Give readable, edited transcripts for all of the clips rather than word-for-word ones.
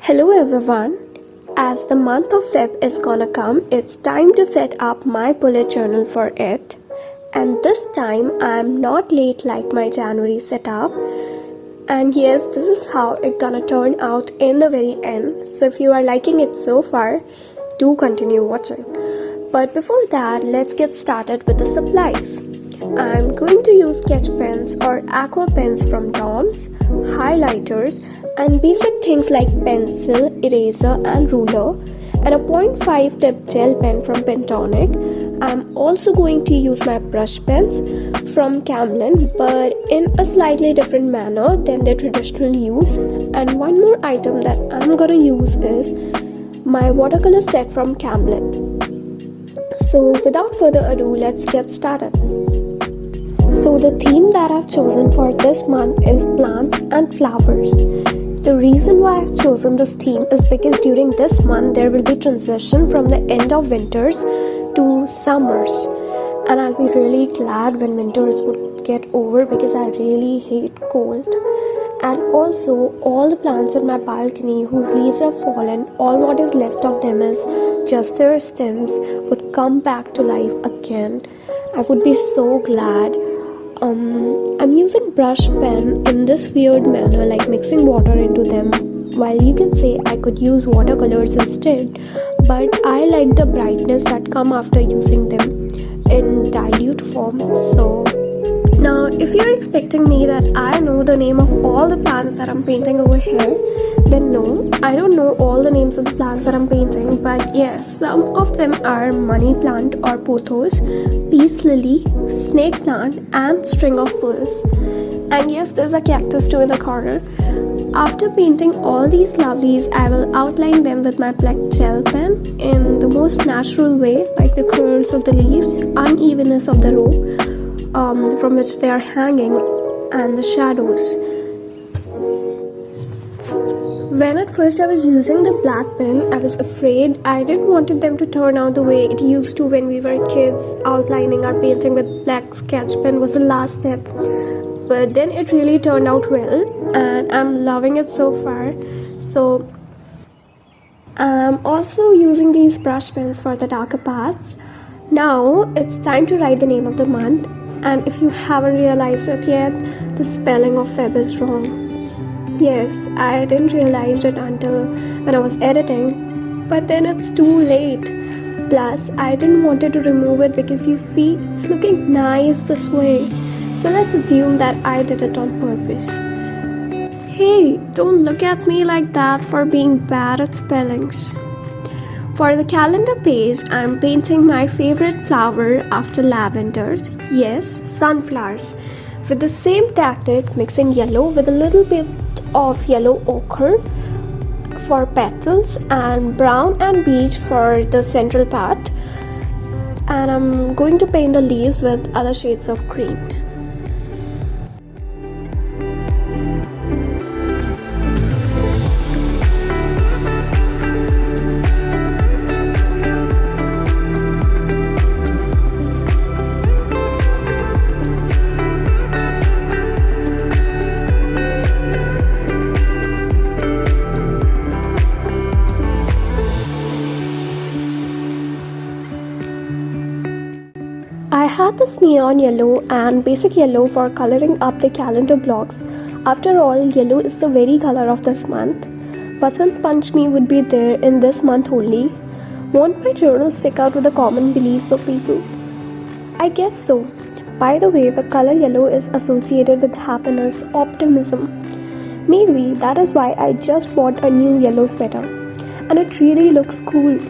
Hello everyone. As the month of Feb is gonna come, it's time to set up my bullet journal for it. And this time I'm not late like my January setup. And yes, this is how it's gonna turn out in the very end. So if you are liking it so far, do continue watching. But before that, let's get started with the supplies. I'm going to use sketch pens or aqua pens from Tom's, highlighters, and basic things like pencil, eraser, and ruler, and a 0.5 tip gel pen from Pentonic. I'm also going to use my brush pens from Camlin, but in a slightly different manner than their traditional use. And one more item that I'm gonna use is my watercolor set from Camlin. So without further ado, let's get started. So the theme that I've chosen for this month is plants and flowers. The reason why I've chosen this theme is because during this month there will be transition from the end of winters to summers, and I'll be really glad when winters would get over because I really hate cold. And also all the plants in my balcony whose leaves have fallen, all what is left of them is just their stems, would come back to life again. I would be so glad. I'm using brush pen in this weird manner, like mixing water into them, while you can say I could use watercolors instead, but I like the brightness that come after using them in dilute form. So now if you're expecting me that I know the name of all the plants that I'm painting over here, then no, I don't know all the names of the plants that I'm painting, but yes, some of them are money plant or pothos, peace lily, snake plant, and string of pearls. And yes, there's a cactus too in the corner. After painting all these lovelies, I will outline them with my black gel pen in the most natural way, like the curls of the leaves, unevenness of the row from which they are hanging, and the shadows. When at first I was using the black pen, I was afraid. I didn't want them to turn out the way it used to when we were kids. Outlining our painting with black sketch pen was the last step. But then it really turned out well, and I'm loving it so far. So I'm also using these brush pens for the darker parts. Now it's time to write the name of the month. And if you haven't realized it yet, the spelling of Feb is wrong. Yes, I didn't realize it until when I was editing, but then it's too late. Plus, I didn't want to remove it because you see, it's looking nice this way. So let's assume that I did it on purpose. Hey, don't look at me like that for being bad at spellings. For the calendar page, I'm painting my favorite flower after lavenders. Yes, sunflowers. With the same tactic, mixing yellow with a little bit of yellow ochre for petals and brown and beige for the central part, and I'm going to paint the leaves with other shades of green. I had this neon yellow and basic yellow for coloring up the calendar blocks. After all, yellow is the very color of this month. Basant Panchami would be there in this month only. Won't my journal stick out with the common beliefs of people? I guess so. By the way, the color yellow is associated with happiness, optimism. Maybe that is why I just bought a new yellow sweater. And it really looks cool.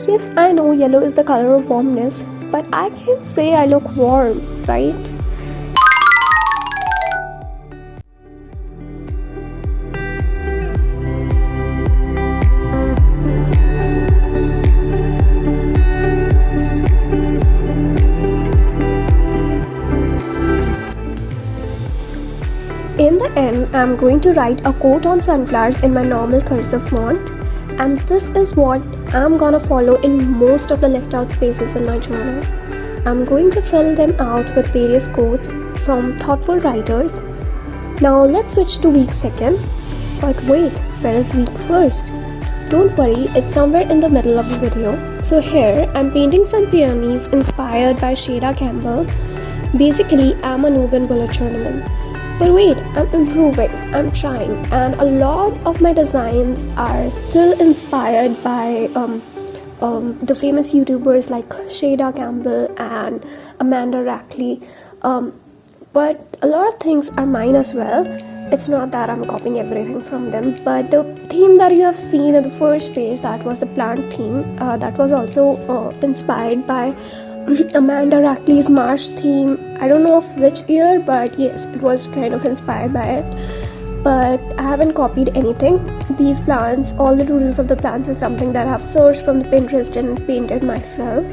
Yes, I know yellow is the color of warmness, but I can't say I look warm, right? In the end, I'm going to write a quote on sunflowers in my normal cursive font, and this is what I'm gonna follow in most of the left out spaces in my journal. I'm going to fill them out with various quotes from thoughtful writers. Now let's switch to week 2. But wait, where is week first? Don't worry, it's somewhere in the middle of the video. So here, I'm painting some peonies inspired by Shada Campbell. Basically, I'm a noob in bullet journaling. But wait, I'm improving, I'm trying, and a lot of my designs are still inspired by the famous YouTubers like Shada Campbell and Amanda Rackley. But a lot of things are mine as well. It's not that I'm copying everything from them, but the theme that you have seen at the first page, that was the plant theme, that was also inspired by Amanda Rackley's March theme. I don't know of which year, but yes, it was kind of inspired by it. But I haven't copied anything. These plants, all the doodles of the plants is something that I've searched from the Pinterest and painted myself.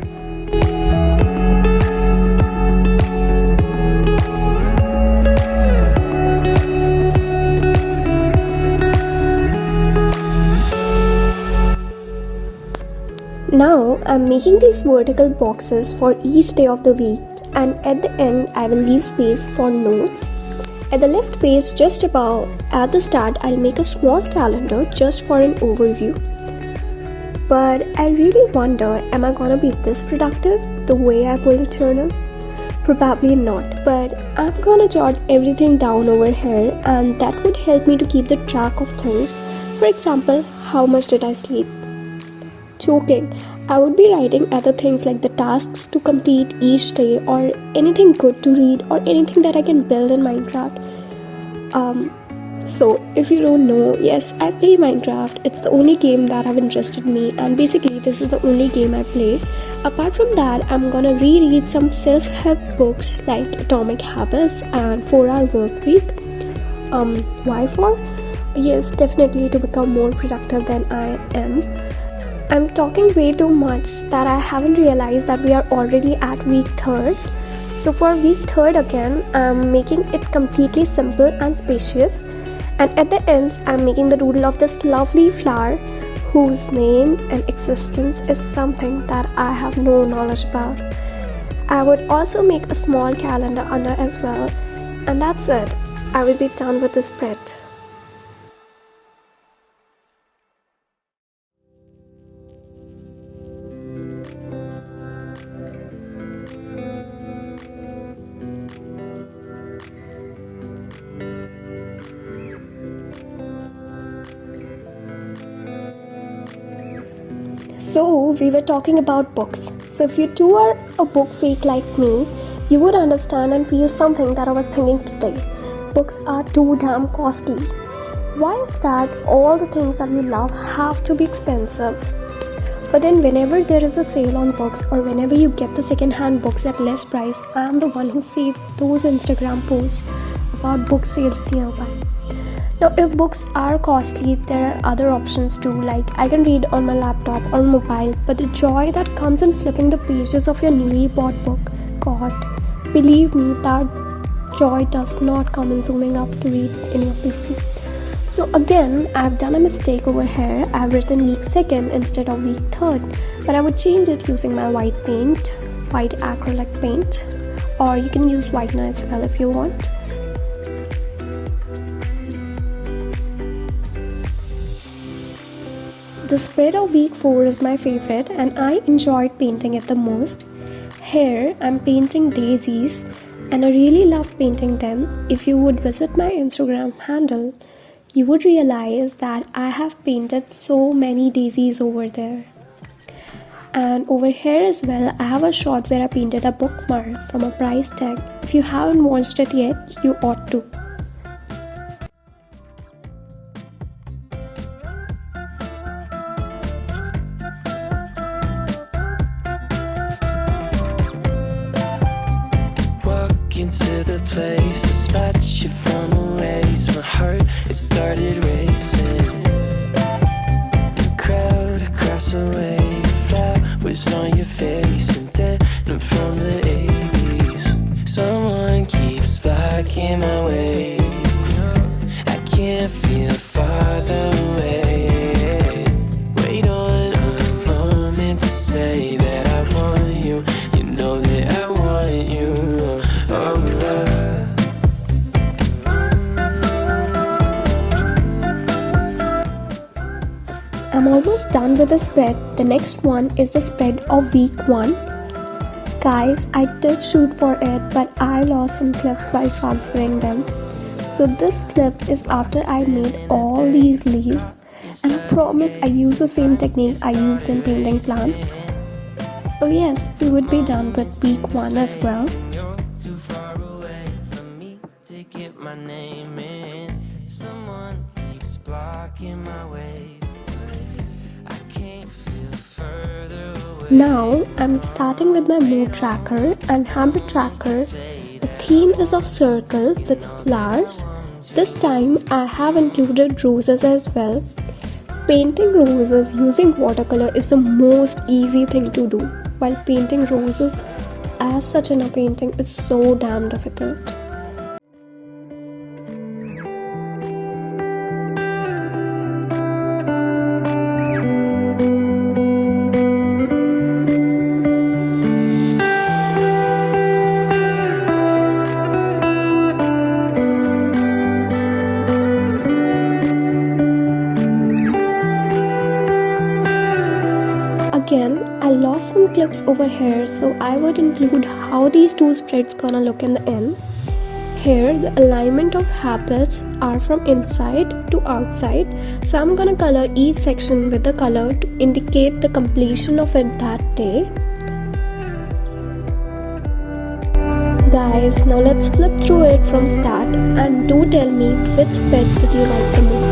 Now I'm making these vertical boxes for each day of the week, and at the end I will leave space for notes. At the left page just above at the start, I'll make a small calendar just for an overview. But I really wonder, am I gonna be this productive the way I bullet journal? Probably not, but I'm gonna jot everything down over here, and that would help me to keep the track of things. For example, how much did I sleep? Joking, I would be writing other things like the tasks to complete each day, or anything good to read, or anything that I can build in Minecraft. So if you don't know, yes, I play Minecraft. It's the only game that have interested me, and basically this is the only game I play. Apart from that, I'm gonna reread some self-help books like Atomic Habits and 4-Hour Work Week. Why for? Yes, definitely to become more productive than I am. I'm talking way too much that I haven't realized that we are already at week 3rd. So for week 3rd again, I'm making it completely simple and spacious. And at the ends, I'm making the doodle of this lovely flower whose name and existence is something that I have no knowledge about. I would also make a small calendar under as well. And that's it. I will be done with the spread. So we were talking about books. So if you too are a book freak like me, you would understand and feel something that I was thinking today. Books are too damn costly. Why is that all the things that you love have to be expensive? But then whenever there is a sale on books, or whenever you get the second-hand books at less price, I am the one who saved those Instagram posts about book sales nearby. Now, if books are costly, there are other options too, like I can read on my laptop or mobile, but the joy that comes in flipping the pages of your newly bought book, God, believe me, that joy does not come in zooming up to read in your PC. So again, I've done a mistake over here. I've written week 2nd instead of week 3rd, but I would change it using my white acrylic paint, or you can use whitener as well if you want. The spread of week 4 is my favorite, and I enjoyed painting it the most. Here I'm painting daisies, and I really love painting them. If you would visit my Instagram handle, you would realize that I have painted so many daisies over there. And over here as well, I have a shot where I painted a bookmark from a price tag. If you haven't watched it yet, you ought to. Into the place, a spot you from a ways. My heart, it started racing. The crowd across the way, the flowers on your face, and then I'm from the 80s. Someone keeps blocking my way. I can't feel farther away. Wait on a moment to say that I want you. You know that I want you. I'm almost done with the spread. The next one is the spread of week 1. Guys, I did shoot for it, but I lost some clips while transferring them. So this clip is after I made all these leaves, and I promise I use the same technique I used in painting plants. So yes, we would be done with week 1 as well. You're too far away from me to get my name in. Someone keeps blocking my way. I can't feel further away. Now I'm starting with my mood tracker and habit tracker. The theme is of circle with flowers. This time I have included roses as well. Painting roses using watercolor is the most easy thing to do, while painting roses as such in a painting is so damn difficult. Again, I lost some clips over here, so I would include how these two spreads gonna look in the end. Here, the alignment of habits are from inside to outside, so I'm gonna color each section with the color to indicate the completion of it that day. Guys, now let's flip through it from start and do tell me which spread did you like the most.